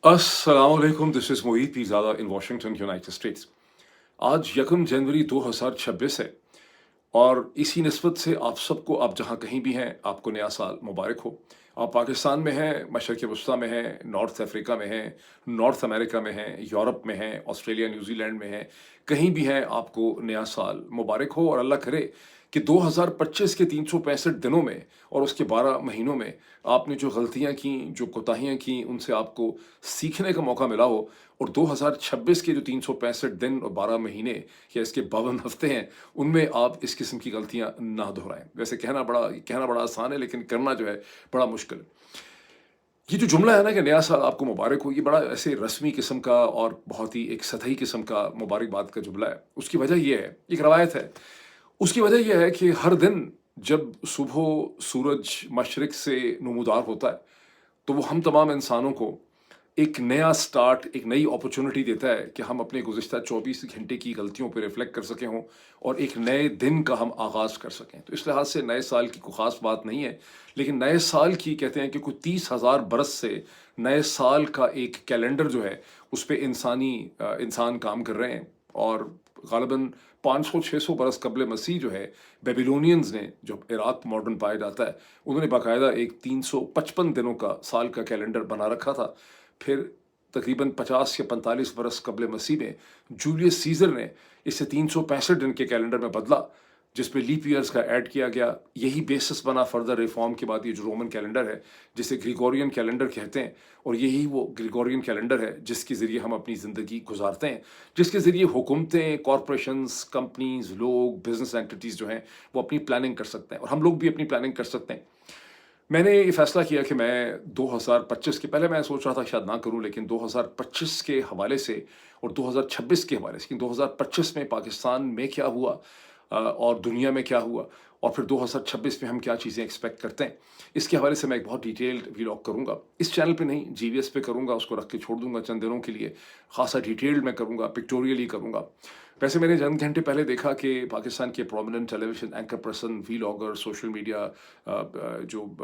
असलामुअलैकुम, this is Moeed Pirzada in Washington, United States. आज 1 जनवरी 2026 है और इसी निस्बत से आप सबको, आप जहाँ कहीं भी हैं, आपको नया साल मुबारक हो। आप पाकिस्तान में हैं, मशरक़ वस्ती में हैं, नॉर्थ अफ्रीका में हैं, नॉर्थ अमेरिका में हैं, यूरोप में हैं, ऑस्ट्रेलिया, न्यूज़ीलैंड में हैं, कहीं भी हैं, आपको नया साल मुबारक हो और अल्लाह करे कि 2025 के 365 दिनों में और उसके 12 महीनों में आपने जो गलतियाँ की, जो कोताहियाँ की, उनसे आपको सीखने का मौका मिला हो और 2026 के जो 365 दिन और 12 महीने या इसके 52 हफ्ते हैं, उनमें आप इस किस्म की गलतियाँ ना दोहराएँ। वैसे कहना बड़ा आसान है, लेकिन करना जो है बड़ा मुश्किल है। ये जो जुमला है ना कि नया साल आपको मुबारक हो, ये बड़ा ऐसे रस्मी किस्म का और बहुत ही एक सतही किस्म का मुबारकबाद का जुमला है। उसकी वजह ये है, एक रवायत है। उसकी वजह ये है कि हर दिन जब सुबह सूरज मशरिक से नमूदार होता है, तो वो हम तमाम इंसानों को एक नया स्टार्ट, एक नई अपॉर्चुनिटी देता है कि हम अपने गुज़िश्ता 24 घंटे की गलतियों पे रिफ्लेक्ट कर सकें हों और एक नए दिन का हम आगाज़ कर सकें। तो इस लिहाज से नए साल की कोई ख़ास बात नहीं है, लेकिन नए साल की कहते हैं कि कोई 30,000 बरस से नए साल का एक कैलेंडर जो है, उस पे इंसान काम कर रहे हैं और ग़ालिबन 500-600 बरस क़ब्ल मसीह जो है, बेबीलोनियंस ने, जो इराक़ मॉडर्न पाया जाता है, उन्होंने बाकायदा एक 355 दिनों का साल का कैलेंडर बना रखा था। फिर तकरीबन 50 या 45 बरस क़ब्ल मसीह में जूलियस सीज़र ने इसे 365 दिन के कैलेंडर में बदला, जिस पे लीप ईयर्स का ऐड किया गया। यही बेसिस बना फर्दर रिफॉर्म के बाद ये जो रोमन कैलेंडर है, जिसे ग्रिगोरियन कैलेंडर कहते हैं, और यही वो ग्रिगोरियन कैलेंडर है जिसके ज़रिए हम अपनी ज़िंदगी गुजारते हैं, जिसके ज़रिए हुकूमतें, कॉरपोरेशंस, कंपनीज़, लोग, बिज़नेस एंटिटीज़ जो हैं, वो अपनी प्लानिंग कर सकते हैं और हम लोग भी अपनी प्लानिंग कर सकते हैं। मैंने ये फ़ैसला किया कि मैं 2025 के, पहले मैं सोच रहा था शायद ना करूँ, लेकिन 2025 के हवाले से और 2026 के हवाले से कि 2025 में पाकिस्तान में क्या हुआ और दुनिया में क्या हुआ और फिर 2026 में हम क्या चीज़ें एक्सपेक्ट करते हैं, इसके हवाले से मैं एक बहुत डिटेल्ड व्लॉग करूँगा। इस चैनल पे नहीं, जीवीएस पे करूँगा, उसको रख के छोड़ दूँगा चंद दिनों के लिए। ख़ासा डिटेल्ड मैं करूँगा, पिक्टोरियली करूँगा। वैसे मैंने चंद घंटे पहले देखा कि पाकिस्तान के prominent television anchor person, vlogger, social media जो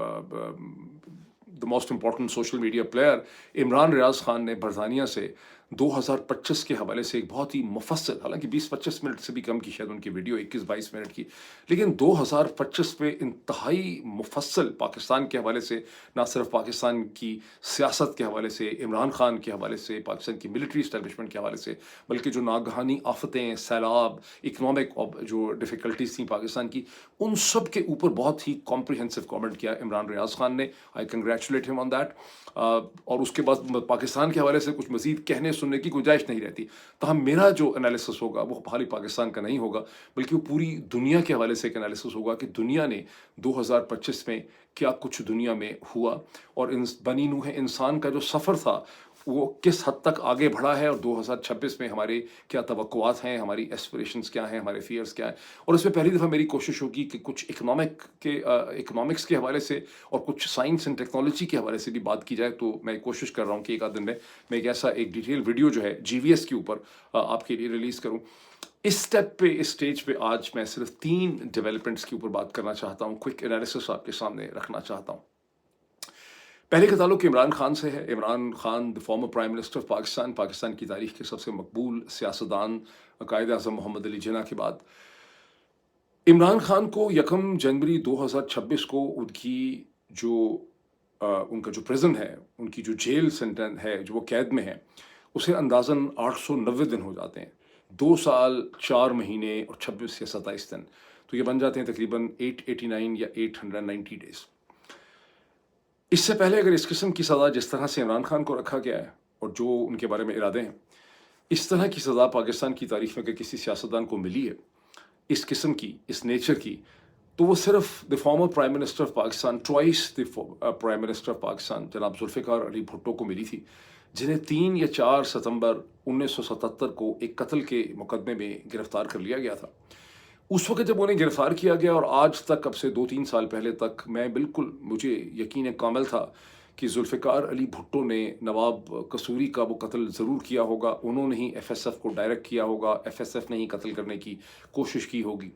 the most important social media player Imran Riaz Khan ने बरतानिया से 2025 के हवाले से एक बहुत ही मुफस्सल, हालांकि 20-25 मिनट से भी कम की शायद उनकी वीडियो, 21-22 मिनट की, लेकिन 2025 पे इंतहाई मुफस्सल पाकिस्तान के हवाले से, ना सिर्फ पाकिस्तान की सियासत के हवाले से, इमरान खान के हवाले से, पाकिस्तान की मिलिट्री इस्टेब्लिशमेंट के हवाले से, बल्कि जो नागहानी आफतें, सैलाब, इकनॉमिक जो डिफ़िकल्टीज थी पाकिस्तान की, उन सब के ऊपर बहुत ही कॉम्प्रिहेंसिव कमेंट किया इमरान रियाज खान ने। आई कंग्रेचुलेट हिम ऑन दैट। और उसके बाद पाकिस्तान के हवाले से कुछ मज़ीद कहने सुनने की गुंजाइश नहीं रहती। तहम मेरा जो एनालिसिस होगा वो खाली पाकिस्तान का नहीं होगा, बल्कि वो पूरी दुनिया के हवाले से एक एनालिसिस होगा कि दुनिया ने 2025 में क्या कुछ दुनिया में हुआ और बनी नूह इंसान का जो सफ़र था वो किस हद तक आगे बढ़ा है और 2026 में हमारे क्या तवक्कुआत हैं, हमारी एस्पिरेशंस क्या हैं, हमारे फियर्स क्या हैं। और इसमें पहली दफ़ा मेरी कोशिश होगी कि कुछ इकोनॉमिक्स के हवाले से और कुछ साइंस एंड टेक्नोलॉजी के हवाले से भी बात की जाए। तो मैं कोशिश कर रहा हूँ कि एक आध दिन में मैं एक ऐसा एक डिटेल वीडियो जो है जीवीएस के ऊपर आपके लिए रिलीज़ करूँ। इस स्टेज पे आज मैं सिर्फ 3 डेवलपमेंट्स के ऊपर बात करना चाहता हूँ, क्विक एनालिसिस आपके सामने रखना चाहता हूँ। पहले का ताल्लुक इमरान खान से है। Imran Khan the former prime minister of Pakistan, Pakistan की तारीख के सबसे मकबूल सियासतदान कायद-ए-आज़म मोहम्मद अली जिन्ना के बाद इमरान खान को 1 जनवरी 2026 को जो उनका जो प्रिज़न है, उनकी जो जेल सेंटेंस है, जो वो कैद में है, उसे अंदाज़न 890 दिन हो जाते हैं। 2 साल, 4 महीने और 26 या 27 दिन। तो ये बन जाते हैं तकरीबन 889 या 890 डेज़। इससे पहले अगर इस किस्म की सज़ा जिस तरह से इमरान खान को रखा गया है और जो उनके बारे में इरादे हैं, इस तरह की सज़ा पाकिस्तान की तारीख़ में अगर किसी सियासतदान को मिली है, इस किस्म की, इस नेचर की, तो वो सिर्फ the former prime minister of Pakistan, twice the prime minister of Pakistan जनाब जुल्फ़िकार अली भुट्टो को मिली थी, जिन्हें 3 या 4 सितंबर 1977 को एक कत्ल के मुकदमे में गिरफ्तार कर लिया गया था। उस वक़्त जब उन्हें गिरफ्तार किया गया और आज तक, अब से 2-3 साल पहले तक, मुझे यकीन कामिल था कि जुल्फ़िकार अली भुट्टो ने नवाब कसूरी का वो कत्ल ज़रूर किया होगा। उन्होंने ही एफएसएफ को डायरेक्ट किया होगा, एफएसएफ ने ही कत्ल करने की कोशिश की होगी।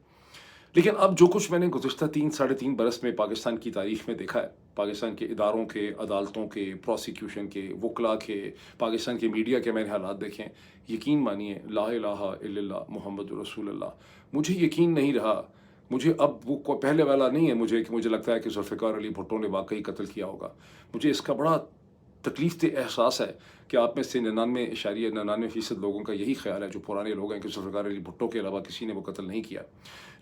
لیکن اب جو کچھ میں نے گزشتہ 3 ساڑھے 3 برس میں پاکستان کی تاریخ میں دیکھا ہے، پاکستان کے اداروں کے، عدالتوں کے، پروسیکیوشن کے، وکلا کے، پاکستان کے میڈیا کے میں نے حالات دیکھے ہیں، یقین مانیے لا الہ الا اللہ محمد رسول اللہ، مجھے یقین نہیں رہا. مجھے اب وہ پہلے والا نہیں ہے مجھے کہ مجھے لگتا ہے کہ ذوالفقار علی بھٹو نے واقعی قتل کیا ہوگا. مجھے اس کا بڑا تکلیف دہ احساس ہے کہ آپ میں سے 99.99% لوگوں کا یہی خیال ہے جو پرانے لوگ ہیں کہ ذوالفقار علی بھٹو کے علاوہ کسی نے وہ قتل نہیں کیا.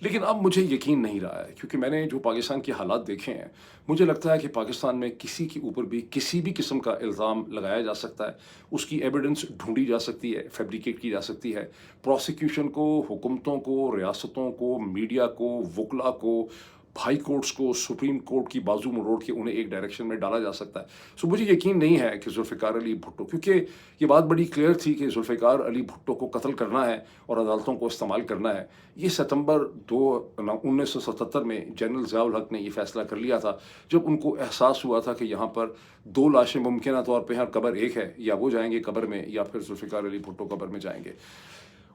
لیکن اب مجھے یقین نہیں رہا ہے کیونکہ میں نے جو پاکستان کے حالات دیکھے ہیں، مجھے لگتا ہے کہ پاکستان میں کسی کے اوپر بھی کسی بھی قسم کا الزام لگایا جا سکتا ہے، اس کی ایویڈنس ڈھونڈی جا سکتی ہے، فیبریکیٹ کی جا سکتی ہے. پروسیکیوشن کو، حکومتوں کو، ریاستوں کو، میڈیا کو، وکلا کو، ہائی کورٹس کو، سپریم کورٹ کی بازو مروڑ کے انہیں ایک ڈائریکشن میں ڈالا جا سکتا ہے. سو مجھے یقین نہیں ہے کہ ذوالفقار علی بھٹو، کیونکہ یہ بات بڑی کلیئر تھی کہ ذوالفقار علی بھٹو کو قتل کرنا ہے اور عدالتوں کو استعمال کرنا ہے. یہ ستمبر 1977 میں جنرل ضیاء الحق نے یہ فیصلہ کر لیا تھا، جب ان کو احساس ہوا تھا کہ یہاں پر 2 لاشیں ممکنہ طور پہ قبر ایک ہے، یا وہ جائیں گے قبر میں یا پھر ذوالفقار علی بھٹو قبر میں جائیں گے.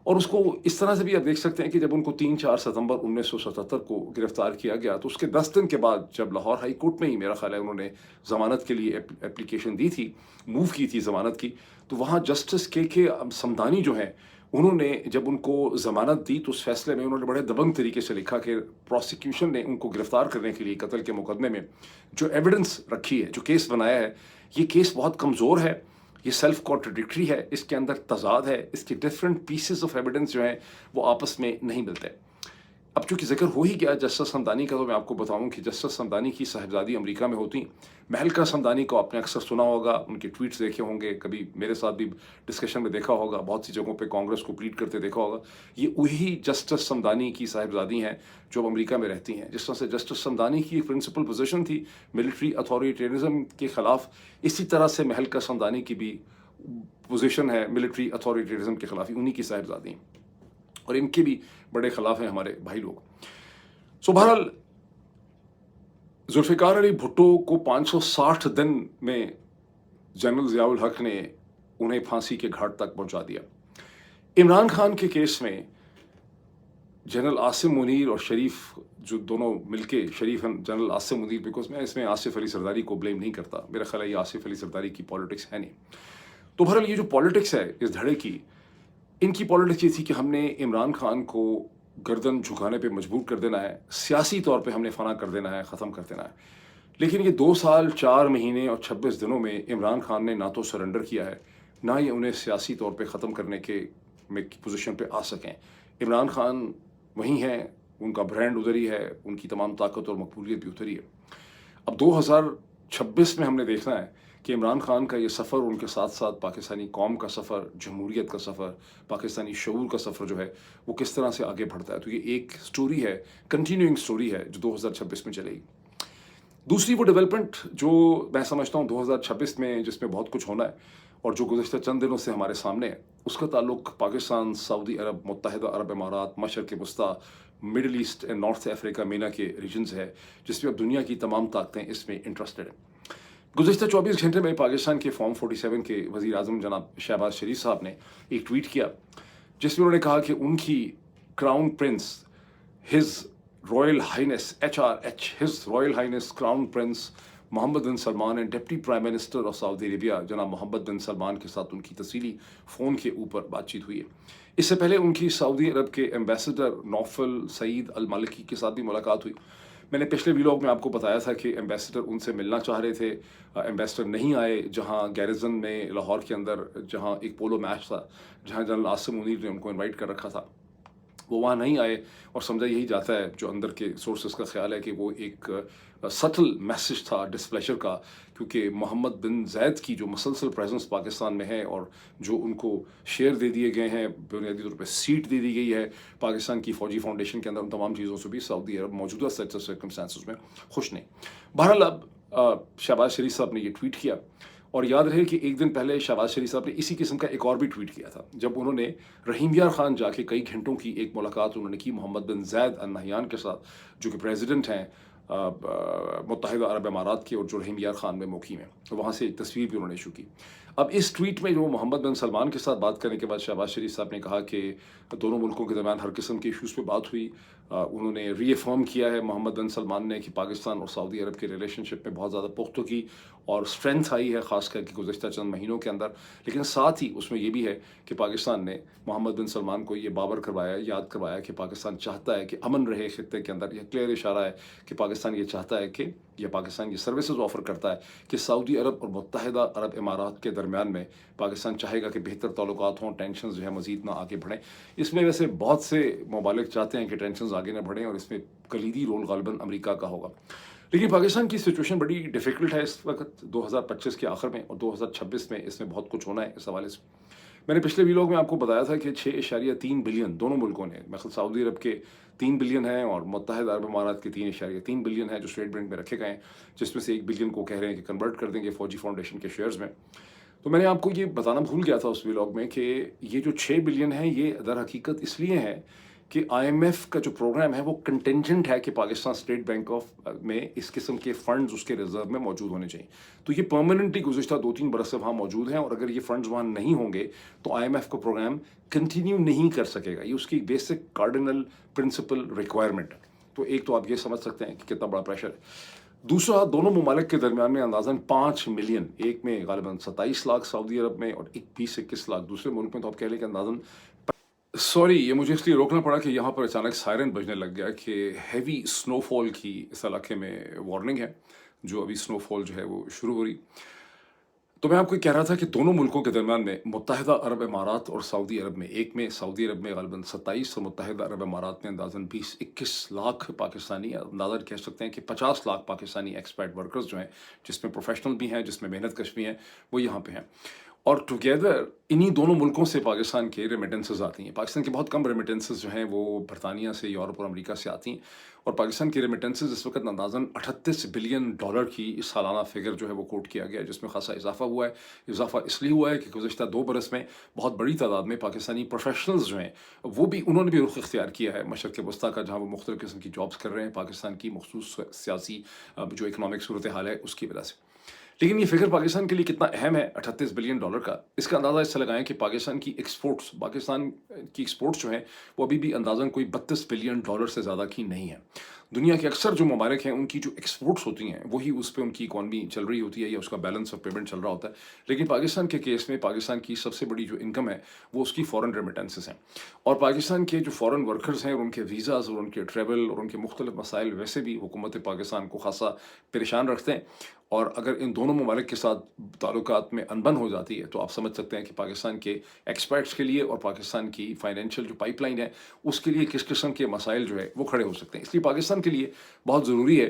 اور اس کو اس طرح سے بھی آپ دیکھ سکتے ہیں کہ جب ان کو 3-4 ستمبر 1977 کو گرفتار کیا گیا تو اس کے 10 دن کے بعد جب لاہور ہائی کورٹ میں ہی میرا خیال ہے انہوں نے ضمانت کے لیے اپلیکیشن دی تھی، موو کی تھی ضمانت کی، تو وہاں جسٹس کے سمدانی جو ہیں انہوں نے جب ان کو ضمانت دی تو اس فیصلے میں انہوں نے بڑے دبنگ طریقے سے لکھا کہ پروسیکیوشن نے ان کو گرفتار کرنے کے لیے قتل کے مقدمے میں جو ایویڈنس رکھی ہے، جو کیس بنایا ہے، یہ کیس بہت کمزور ہے، یہ سیلف کانٹرڈکٹری ہے، اس کے اندر تضاد ہے، اس کے ڈفرینٹ پیسز آف ایویڈنس جو ہیں وہ آپس میں نہیں ملتے. اب چونکہ ذکر ہو ہی گیا جسٹس صمدانی کا، تو میں آپ کو بتاؤں کہ جسٹس صمدانی کی صاحبزادی امریکہ میں ہوتی. مہلکہ صمدانی کو آپ نے اکثر سنا ہوگا، ان کے ٹویٹس دیکھے ہوں گے، کبھی میرے ساتھ بھی ڈسکشن میں دیکھا ہوگا، بہت سی جگہوں پہ کانگریس کو پلیڈ کرتے دیکھا ہوگا. یہ وہی جسٹس صمدانی کی صاحبزادی ہیں جو اب امریکہ میں رہتی ہیں. جس طرح سے جسٹس صمدانی کی ایک پرنسپل پوزیشن تھی ملٹری اتھارٹیرزم کے خلاف، اسی طرح سے مہلکہ صمدانی کی بھی پوزیشن ہے ملٹری اتھارٹیرزم کے خلاف، انہی کی صاحبزادی ہیں اور ان کے بھی بڑے خلاف ہیں ہمارے بھائی لوگ. سو بہرحال ذوالفقار علی بھٹو کو 560 دن میں جنرل ضیاء الحق نے انہیں پھانسی کے گھاٹ تک پہنچا دیا. عمران خان کے کیس میں جنرل عاصم منیر اور شریف جو دونوں مل کے، شریف جنرل عاصم منیر، بیکاز میں اس میں آصف علی زرداری کو بلیم نہیں کرتا، میرا خیال ہے یہ آصف علی زرداری کی پالیٹکس ہے نہیں. تو بہرحال یہ جو پالیٹکس ہے اس دھڑے کی، ان کی پالیٹکس یہ تھی کہ ہم نے عمران خان کو گردن جھکانے پہ مجبور کر دینا ہے، سیاسی طور پہ ہم نے فنا کر دینا ہے، ختم کر دینا ہے. لیکن یہ 2 سال 4 مہینے اور 26 دنوں میں عمران خان نے نہ تو سرنڈر کیا ہے، نہ ہی انہیں سیاسی طور پہ ختم کرنے کے پوزیشن پہ آ سکیں. عمران خان وہیں ہیں، ان کا برانڈ ادھر ہی ہے، ان کی تمام طاقت اور مقبولیت بھی ادھر ہی ہے. اب 2026 میں ہم نے دیکھنا ہے کہ عمران خان کا یہ سفر، ان کے ساتھ ساتھ پاکستانی قوم کا سفر، جمہوریت کا سفر، پاکستانی شعور کا سفر جو ہے وہ کس طرح سے آگے بڑھتا ہے. تو یہ ایک سٹوری ہے، کنٹینیوئنگ سٹوری ہے جو 2026 میں چلے گی. دوسری وہ ڈیولپمنٹ جو میں سمجھتا ہوں 2026 میں جس میں بہت کچھ ہونا ہے اور جو گزشتہ چند دنوں سے ہمارے سامنے ہے، اس کا تعلق پاکستان، سعودی عرب، متحدہ عرب امارات، مشرق وسطیٰ، مڈل ایسٹ اینڈ نارتھ افریقہ مینا کے ریجنز ہے، جس میں اب دنیا کی تمام طاقتیں اس میں انٹرسٹڈ ہیں. گزشتہ 24 گھنٹے میں پاکستان کے فارم 47 کے وزیر اعظم جناب شہباز شریف صاحب نے ایک ٹویٹ کیا جس میں انہوں نے کہا کہ ان کی crown prince his royal highness HRH his royal highness crown prince Mohammed bin Salman and deputy prime minister of Saudi Arabia جناب محمد بن سلمان کے ساتھ ان کی تفصیلی فون کے اوپر بات چیت ہوئی ہے. اس سے پہلے ان کی سعودی عرب کے ایمبیسڈر نوفل سعید المالکی کے ساتھ بھی ملاقات ہوئی. میں نے پچھلے ویلاگ میں آپ کو بتایا تھا کہ ایمبیسڈر ان سے ملنا چاہ رہے تھے، ایمبیسڈر نہیں آئے. جہاں گیرزن میں لاہور کے اندر جہاں ایک پولو میچ تھا، جہاں جنرل عاصم منیر نے ان کو انوائٹ کر رکھا تھا، وہ وہاں نہیں آئے. اور سمجھا یہی جاتا ہے، جو اندر کے سورسز کا خیال ہے کہ وہ ایک سٹل میسج تھا ڈسپلیشر کا، کیونکہ محمد بن زید کی جو مسلسل پریزنس پاکستان میں ہے اور جو ان کو شیئر دے دیے گئے ہیں، بنیادی طور پہ سیٹ دے دی گئی ہے پاکستان کی فوجی فاؤنڈیشن کے اندر، ان تمام چیزوں سے بھی سعودی عرب موجودہ سرکمسٹانسز میں خوش نہیں. بہرحال اب شہباز شریف صاحب نے یہ ٹویٹ کیا، اور یاد رہے کہ ایک دن پہلے شہباز شریف صاحب نے اسی قسم کا ایک اور بھی ٹویٹ کیا تھا، جب انہوں نے رحیم یار خان جا کے کئی گھنٹوں کی ایک ملاقات انہوں نے کی محمد بن زید ال نہیان کے ساتھ، جو کہ پریزیڈنٹ ہیں متحدہ عرب امارات کے اور جو رحیم یار خان میں مقیم ہیں. وہاں سے ایک تصویر بھی انہوں نے ایشو کی. اب اس ٹویٹ میں جو محمد بن سلمان کے ساتھ بات کرنے کے بعد شہباز شریف صاحب نے کہا کہ دونوں ملکوں کے درمیان ہر قسم کے ایشوز پہ بات ہوئی. انہوں نے ری افرم کیا ہے محمد بن سلمان نے کہ پاکستان اور سعودی عرب کے ریلیشن شپ میں بہت زیادہ پختگی اور اسٹرینتھ آئی ہے خاص کر کے گزشتہ چند مہینوں کے اندر. لیکن ساتھ ہی اس میں یہ بھی ہے کہ پاکستان نے محمد بن سلمان کو یہ باور کروایا, یاد کروایا کہ پاکستان چاہتا ہے کہ امن رہے خطے کے اندر. یہ کلیئر اشارہ ہے کہ پاکستان یہ چاہتا ہے کہ یہ پاکستان یہ سروسز آفر کرتا ہے کہ سعودی عرب اور متحدہ عرب امارات کے درمیان میں پاکستان چاہے گا کہ بہتر تعلقات ہوں, ٹینشنز جو ہے مزید نہ آگے بڑھیں. اس میں ویسے بہت سے ممالک چاہتے ہیں کہ ٹینشنز آگے نہ بڑھیں اور اس میں کلیدی رول غالباً امریکہ کا ہوگا. لیکن پاکستان کی سچویشن بڑی ڈیفیکلٹ ہے اس وقت 2025 کے آخر میں, اور 2026 میں اس میں بہت کچھ ہونا ہے. اس حوالے سے میں نے پچھلے ویلاگ میں آپ کو بتایا تھا کہ 6.3 بلین دونوں ملکوں نے, مثلا سعودی عرب کے 3 بلین ہیں اور متحدہ عرب امارات کے 3.3 بلین ہیں جو اسٹیٹ بینک میں رکھے گئے ہیں, جس میں سے 1 بلین کو کہہ رہے ہیں کہ کنورٹ کر دیں گے فوجی فاؤنڈیشن کے شیئرز میں. تو میں نے آپ کو یہ بتانا بھول گیا تھا اس ویلاگ میں کہ یہ جو 6 بلین ہے یہ در حقیقت اس لیے ہے کہ آئی ایم ایف کا جو پروگرام ہے وہ کنٹینجنٹ ہے کہ پاکستان اسٹیٹ بینک آف میں اس قسم کے فنڈز اس کے ریزرو میں موجود ہونے چاہیے. تو یہ پرماننٹلی گزشتہ 2-3 برس سے وہاں موجود ہیں, اور اگر یہ فنڈز وہاں نہیں ہوں گے تو آئی ایم ایف کا پروگرام کنٹینیو نہیں کر سکے گا. یہ اس کی بیسک کارڈینل پرنسپل ریکوائرمنٹ ہے. تو ایک تو آپ یہ سمجھ سکتے ہیں کہ کتنا بڑا پریشر ہے. دوسرا, دونوں ممالک کے درمیان میں اندازاً 5 ملین, ایک میں غالباً 27 لاکھ سعودی عرب میں اور 20-21 لاکھ دوسرے ملک میں, تو آپ کہہ لیں کہ اندازاً سوری یہ مجھے اس لیے روکنا پڑا کہ یہاں پر اچانک سائرن بجنے لگ گیا کہ ہیوی سنو فال کی اس علاقے میں وارننگ ہے, جو ابھی سنو فال جو ہے وہ شروع ہو رہی. تو میں آپ کو کہہ رہا تھا کہ دونوں ملکوں کے درمیان میں متحدہ عرب امارات اور سعودی عرب میں, ایک میں سعودی عرب میں غالباً 27 اور متحدہ عرب امارات میں اندازاً 20-21 لاکھ پاکستانی, اندازہ کہہ سکتے ہیں کہ 50 لاکھ پاکستانی ایکسپیٹ ورکرز جو ہیں, جس میں پروفیشنل بھی ہیں, جس میں محنت کش بھی ہیں, وہ یہاں پہ ہیں. اور ٹوگیدر انہی دونوں ملکوں سے پاکستان کے ریمیٹنسز آتی ہیں. پاکستان کے بہت کم ریمیٹنسز جو ہیں وہ برطانیہ سے, یورپ اور امریکہ سے آتی ہیں, اور پاکستان کی ریمیٹنسز اس وقت اندازاً 38 بلین ڈالر کی سالانہ فگر جو ہے وہ کوٹ کیا گیا ہے, جس میں خاصا اضافہ ہوا ہے. اضافہ اس لیے ہوا ہے کہ گزشتہ 2 برس میں بہت بڑی تعداد میں پاکستانی پروفیشنلز جو ہیں وہ بھی, انہوں نے بھی رخ اختیار کیا ہے مشرق وسطیٰ کا, جہاں وہ مختلف قسم کی جابس کر رہے ہیں پاکستان کی مخصوص سیاسی جو اکنامک صورتحال ہے اس کی وجہ سے. لیکن یہ فگر پاکستان کے لیے کتنا اہم ہے 38 بلین ڈالر کا, اس کا اندازہ اس سے لگائیں کہ پاکستان کی ایکسپورٹس جو ہیں وہ ابھی بھی اندازاً کوئی 32 بلین ڈالر سے زیادہ کی نہیں ہے. دنیا کے اکثر جو ممالک ہیں ان کی جو ایکسپورٹس ہوتی ہیں وہی اس پہ ان کی اکانومی چل رہی ہوتی ہے یا اس کا بیلنس آف پیمنٹ چل رہا ہوتا ہے. لیکن پاکستان کے کیس میں پاکستان کی سب سے بڑی جو انکم ہے وہ اس کی فورن ریمیٹنسز ہیں, اور پاکستان کے جو فورن ورکرز ہیں اور ان کے ویزاز اور ان کے ٹریول اور ان کے مختلف مسائل ویسے بھی حکومت پاکستان کو خاصا پریشان رکھتے ہیں. اور اگر ان دونوں ممالک کے ساتھ تعلقات میں انبن ہو جاتی ہے تو آپ سمجھ سکتے ہیں کہ پاکستان کے ایکسپرٹس کے لیے اور پاکستان کی فائنینشیل جو پائپ لائن ہے اس کے لیے کس قسم کے مسائل جو ہے وہ کھڑے ہو سکتے ہیں. اس لیے پاکستان کے لیے بہت ضروری ہے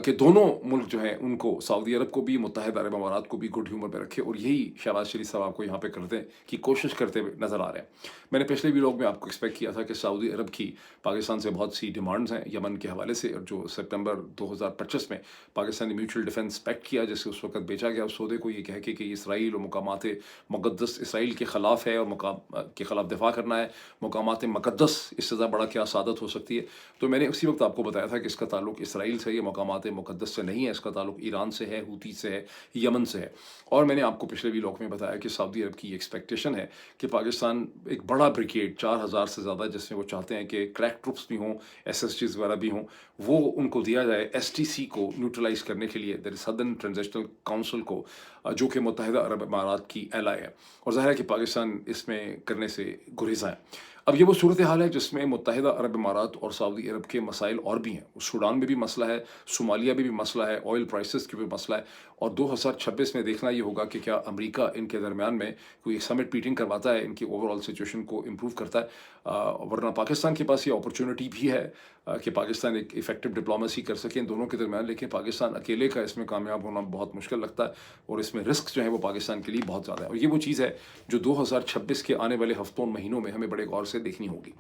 کہ دونوں ملک جو ہیں ان کو, سعودی عرب کو بھی متحدہ عرب امارات کو بھی گڈ ہیومر پہ رکھے, اور یہی شہباز شریف صاحب آپ کو یہاں پہ کرتے کی کوشش کرتے ہوئے نظر آ رہے ہیں. میں نے پچھلے ویلاگ میں آپ کو ایکسپیکٹ کیا تھا کہ سعودی عرب کی پاکستان سے بہت سی ڈیمانڈز ہیں یمن کے حوالے سے, اور جو سپتمبر 2025 میں پاکستان نے میوچل ڈیفنس پیکٹ کیا جس سے اس وقت بیچا گیا اس سودے کو, یہ کہہ کے کہ اسرائیل اور مقامات مقدس اسرائیل کے خلاف ہے اور مقام کے خلاف دفاع کرنا ہے, مقامات مقدس اس سے زیادہ بڑا کیا سعادت ہو سکتی ہے. تو میں نے اسی وقت آپ کو بتایا تھا کہ اس کا تعلق اسرائیل سے, یہ مقامات مقدس سے نہیں ہے, اس کا تعلق ایران سے ہے, ہوتی سے ہے, یمن سے ہے. اور میں نے آپ کو پچھلے ویلاگ میں بتایا کہ سعودی عرب کی ایکسپیکٹیشن ہے کہ پاکستان ایک بڑا بریگیڈ 4000 سے زیادہ, جس میں وہ چاہتے ہیں کہ کریک ٹروپس بھی ہوں, SSGs وغیرہ بھی ہوں, وہ ان کو دیا جائے STC کو نیوٹرلائز کرنے کے لیے, در سدرن ٹرانزیشنل کونسل کو, جو کہ متحدہ عرب امارات کی ایلائی ہے. اور ظاہر ہے کہ پاکستان اس میں کرنے سے گریزاں ہے. اب یہ وہ صورتحال ہے جس میں متحدہ عرب امارات اور سعودی عرب کے مسائل اور بھی ہیں. سوڈان میں بھی مسئلہ ہے, صومالیہ میں بھی مسئلہ ہے, آئل پرائسز کی بھی مسئلہ ہے, اور 2026 میں دیکھنا یہ ہوگا کہ کیا امریکہ ان کے درمیان میں کوئی سمٹ میٹنگ کرواتا ہے, ان کی اوور آل سچویشن کو امپروو کرتا ہے. ورنہ پاکستان کے پاس یہ اپرچونٹی بھی ہے کہ پاکستان ایک ایفیکٹو ڈپلومیسی کر سکے ان دونوں کے درمیان, لیکن پاکستان اکیلے کا اس میں کامیاب ہونا بہت مشکل لگتا ہے, اور اس میں رسک جو ہے وہ پاکستان کے لیے بہت زیادہ ہے. اور یہ وہ چیز ہے جو 2026 کے آنے والے ہفتوں مہینوں میں ہمیں بڑے غور سے دیکھنی ہوگی.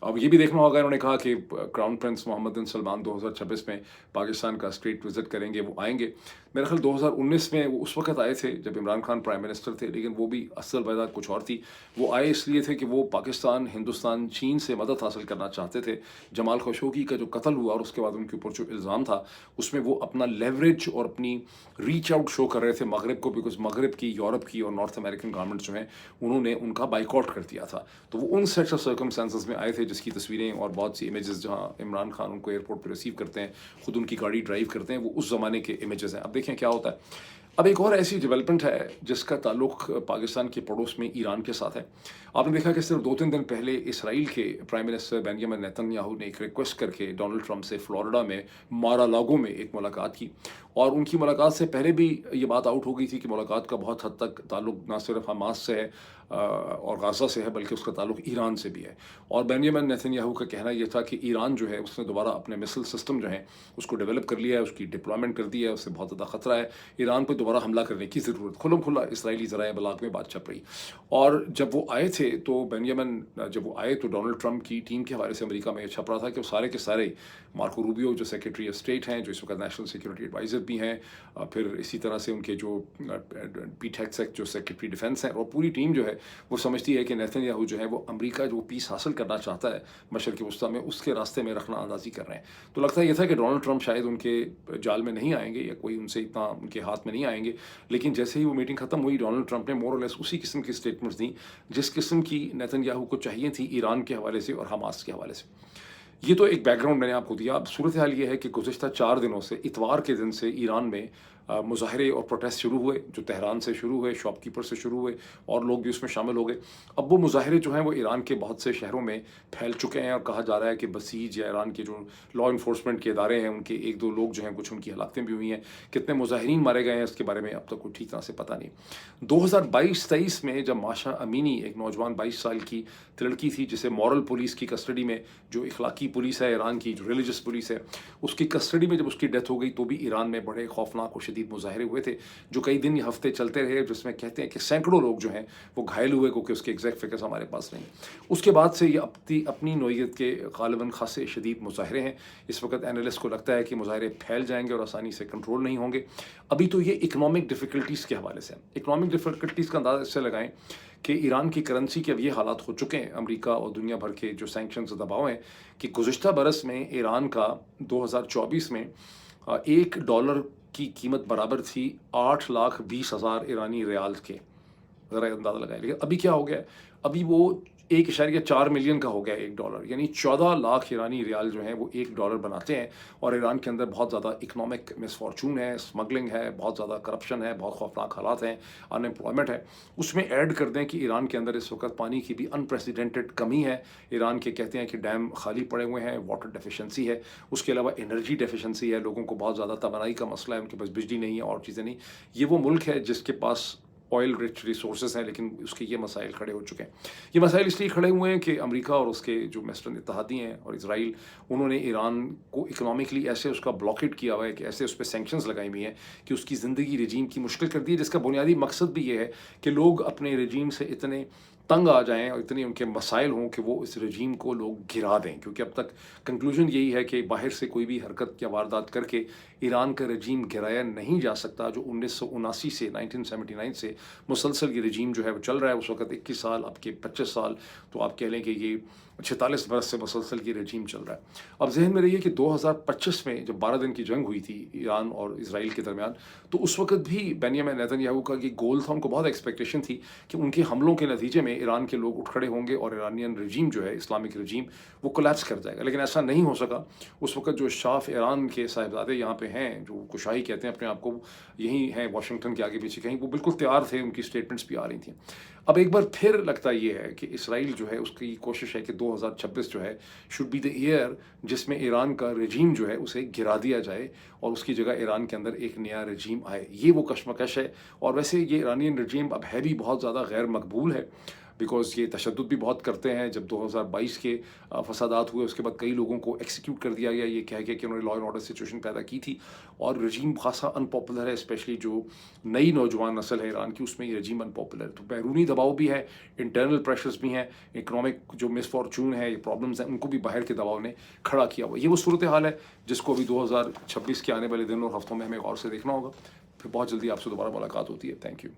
अब ये भी देखना होगा, इन्होंने कहा कि क्राउन प्रिंस मोहम्मद बिन सलमान 2026 में पाकिस्तान का स्टेट विजिट करेंगे, वो आएंगे। मेरा ख्याल 2019 में वो उस वक्त आए थे जब इमरान खान प्राइम मिनिस्टर थे, लेकिन वो भी असल वजह कुछ और थी। वो आए इसलिए थे कि वो पाकिस्तान, हिंदुस्तान, चीन से मदद हासिल करना चाहते थे। जमाल खशोगी का जो कत्ल हुआ और उसके बाद उनके ऊपर जो इल्ज़ाम था, उसमें वो अपना लेवरेज और अपनी रीच आउट शो कर रहे थे मगरब को, बिकॉज मगरब की, यूरोप की और नॉर्थ अमेरिकन गवर्नमेंट्स जो हैं उन्होंने उनका बाइकआउट कर दिया था। तो वो उन सेट ऑफ सर्कमस्टांसेस में आए थे जिसकी तस्वीरें और बहुत सी इमेजेस जहाँ इमरान खान उनको एयरपोर्ट पर रिसीव करते हैं, खुद उनकी गाड़ी ड्राइव करते हैं, वो उस ज़माने के इमेजेस हैं। अब देखें क्या होता है। अब एक और ऐसी डेवलपमेंट है जिसका ताल्लुक पाकिस्तान के पड़ोस में ईरान के साथ है। आपने देखा कि सिर्फ 2-3 दिन पहले इसराइल के प्राइम मिनिस्टर बेंजामिन नेतन्याहू ने एक रिक्वेस्ट करके डोनाल्ड ट्रंप से फ्लोरिडा में मारा लागो में एक मुलाकात की, और उनकी मुलाकात से पहले भी ये बात आउट हो गई थी कि मुलाकात का बहुत हद तक ताल्लुक ना सिर्फ हमास से है और गाज़ा से है, बल्कि उसका ताल्लुक ईरान से भी है। और बेंजामिन नेतन्याहू का कहना यह था कि ईरान जो है उसने दोबारा अपने मिसाइल सिस्टम जो है उसको डेवलप कर लिया है, उसकी डिप्लॉयमेंट कर दी है, उससे बहुत ज़्यादा खतरा है, ईरान पर दोबारा हमला करने की ज़रूरत। खुल्लम खुल्ला इसराइली ज़राए बलाग में बात छप रही। और जब वो आए थे तो बेंजामिन, जब वो आए तो डोनाल्ड ट्रंप की टीम के हवाले से अमेरिका में छप रहा था कि वो सारे के सारे, मार्को रूबियो जो सेक्रेटरी ऑफ स्टेट हैं, जो इस वक्त नेशनल सिक्योरिटी एडवाइज़र भी हैं, फिर इसी तरह से उनके जो पीट हेगसेथ जो सेक्रेटरी डिफेंस हैं, और पूरी टीम जो है वो समझती है कि नेतन्याहू जो है वो अमेरिका जो पीस हासिल करना चाहता है मशरक़ी वस्ती में, उसके रास्ते में रखना अंदाज़ी कर रहे हैं। तो लगता ये था कि डोनाल्ड ट्रंप शायद उनके जाल में नहीं आएंगे या कोई उनसे इतना उनके हाथ में नहीं आएंगे, लेकिन जैसे ही वो मीटिंग ख़त्म हुई, डोनाल्ड ट्रंप ने मोर और लेस उसी किस्म की स्टेटमेंट्स दी जिस किस्म की नेतन्याहू को चाहिए थी ईरान के हवाले से और हमास के हवाले से। ये तो एक बैकग्राउंड मैंने आपको दिया। अब सूरत हाल ये है कि गुज़िश्ता 4 दिनों से, इतवार के दिन से ईरान में मुज़ाहरे और प्रोटेस्ट शुरू हुए, जो तेहरान से शुरू हुए, शॉपकीपर से शुरू हुए, और लोग भी उसमें शामिल हो गए। अब वो मुज़ाहरे जो हैं वो ईरान के बहुत से शहरों में फैल चुके हैं, और कहा जा रहा है कि बसीज या ईरान के जो लॉ इन्फोर्समेंट के इदारे हैं उनके 1-2 लोग जो हैं, कुछ उनकी हलाकतें भी हुई हैं। कितने मुज़ाहिरीन मारे गए हैं इसके बारे में अब तक कोई ठीक तरह से पता नहीं। 2022-23 में जब माशा अमीनी, एक नौजवान 22 साल की लड़की थी जिसे मॉरल पुलिस की कस्टडी में, जो इखलाकी पुलिस है ईरान की, जो रिलीजियस पुलिस है, उसकी कस्टडी में जब उसकी डेथ हो गई, तो भी ईरान में बड़े खौफनाक और शदीद मुजाहरे हुए थे, जो कई दिन या हफ्ते चलते रहे, जिसमें कहते हैं कि सैकड़ों लोग जो हैं वो घायल हुए, क्योंकि उसके एग्जैक्ट फिगर्स हमारे पास नहीं। उसके बाद से ये अपनी नोयत के गालिबन खासे शदीद मुजाहरे हैं। इस वक्त एनालिस्ट को लगता है कि मुजाहरे फैल जाएंगे और आसानी से कंट्रोल नहीं होंगे। अभी तो ये इकनॉमिक डिफ़िकल्टीज़ के हवाले से, इकनॉमिक डिफ़िकल्टीज़ का अंदाज़ा इससे लगाएं कि ईरान की करेंसी के अब ये हालात हो चुके हैं, अमेरिका और दुनिया भर के जो सैंक्शंस दबाव हैं, कि गुज़िश्ता बरस में ईरान का 2024 में $1 की कीमत बराबर थी 8,20,000 ईरानी रियाल के। ज़रा अंदाज़ा लगाएं। लेकिन अभी क्या हो गया है, अभी वो 1.4 मिलियन का हो गया $1, यानी 14 लाख ईरानी रियाल जो हैं वो $1 बनाते हैं। और ईरान के अंदर बहुत ज़्यादा इकनॉमिक मिसफॉर्चून है, स्मगलिंग है, बहुत ज़्यादा करप्शन है, बहुत खौफनाक हालात हैं, अनएम्प्लॉयमेंट है। उसमें ऐड कर दें कि ईरान के अंदर इस वक्त पानी की भी अनप्रेसिडेंटेड कमी है। ईरान के कहते हैं कि डैम खाली पड़े हुए हैं, वाटर डेफिशिएंसी है, उसके अलावा एनर्जी डेफिशिएंसी है, लोगों को बहुत ज़्यादा तवानाई का मसला है, उनके पास बिजली नहीं है और चीज़ें नहीं। ये वो मुल्क है जिसके पास ऑयल रिच रिसोर्सेज हैं, लेकिन उसके ये मसाइल खड़े हो चुके हैं। ये मसाइल इसलिए खड़े हुए हैं कि अमेरिका और उसके जो वेस्टर्न इत्तेहादी हैं और इजराइल, उन्होंने ईरान को इकनॉमिकली ऐसे उसका ब्लॉकेट किया हुआ है, कि ऐसे उस पर सैंक्शंस लगाई हुई हैं कि उसकी ज़िंदगी रजीम की मुश्किल कर दी है, जिसका बुनियादी मकसद भी ये है कि लोग अपने रजीम से इतने तंग आ जाएं और इतने उनके मसाइल हों कि वो इस रजीम को लोग गिरा दें। क्योंकि अब तक कंक्लूजन यही है कि बाहर से कोई भी हरकत या वारदात करके ईरान का रजीम गिराया नहीं जा सकता, जो 1979 से 1979 से मुसलसल ये रजीम जो है वो चल रहा है। उस वक्त 21 साल, अब के 25 साल, तो आप कह लें कि ये 46 बरस से मुसलसल ये रजीम चल रहा है। अब जहन में रहिए कि 2025 में जब 12 दिन की जंग हुई थी ईरान और इसराइल के दरमियान, तो उस वक्त भी बेंजामिन नेतन्याहू का ये गोल था, उनको बहुत एक्सपेक्टेशन थी कि उनके हमलों के नतीजे में ईरान के लोग उठ खड़े होंगे और ईरानियन रजीम जो है, इस्लामिक रजीम, वो कोलैप्स कर जाएगा। लेकिन ऐसा नहीं हो सका। उस वक्त जो शाह ईरान के साहिबजादे यहाँ पे हैं, जो कुशाही कहते हैं अपने आप को, यही हैं वाशिंगटन के आगे पीछे कहीं, वो बिल्कुल तैयार थे, उनकी स्टेटमेंट्स भी आ रही थी। अब एक बार फिर लगता ये है कि इसराइल जो है उसकी कोशिश है कि 2026 जो है शुड बी द ईयर जिसमें ईरान का रजीम जो है उसे गिरा दिया जाए और उसकी जगह ईरान के अंदर एक नया रजीम आए। ये वो कशमकश है। और वैसे ये ईरानियन रजीम अब है भी बहुत ज़्यादा गैर मकबूल है। बिकॉज़ ये तशद्दुद भी बहुत करते हैं. जब 2022 के फसादात हुए उसके बाद कई लोगों को एक्सिक्यूट कर दिया गया ये कह के कि उन्होंने लॉ एंड ऑर्डर सिचुएशन पैदा की थी, और रजीम खासा अनपॉपुलर है, स्पेशली जो नई नौजवान नस्ल है ईरान की उसमें ये रजीम अनपॉपुलर है. तो बैरूनी दबाव भी है, इंटरनल प्रेशर्स भी हैं, इकोनॉमिक जो मिसफॉर्चून है, ये प्रॉब्लम्स हैं, उनको भी बाहर के दबाव ने खड़ा किया हुआ. ये वो सूरत हाल है जिसको अभी 2026 के आने वाले दिन और हफ्तों में हमें गौर से देखना होगा. फिर बहुत जल्दी आपसे दोबारा मुलाकात होती है. Thank you.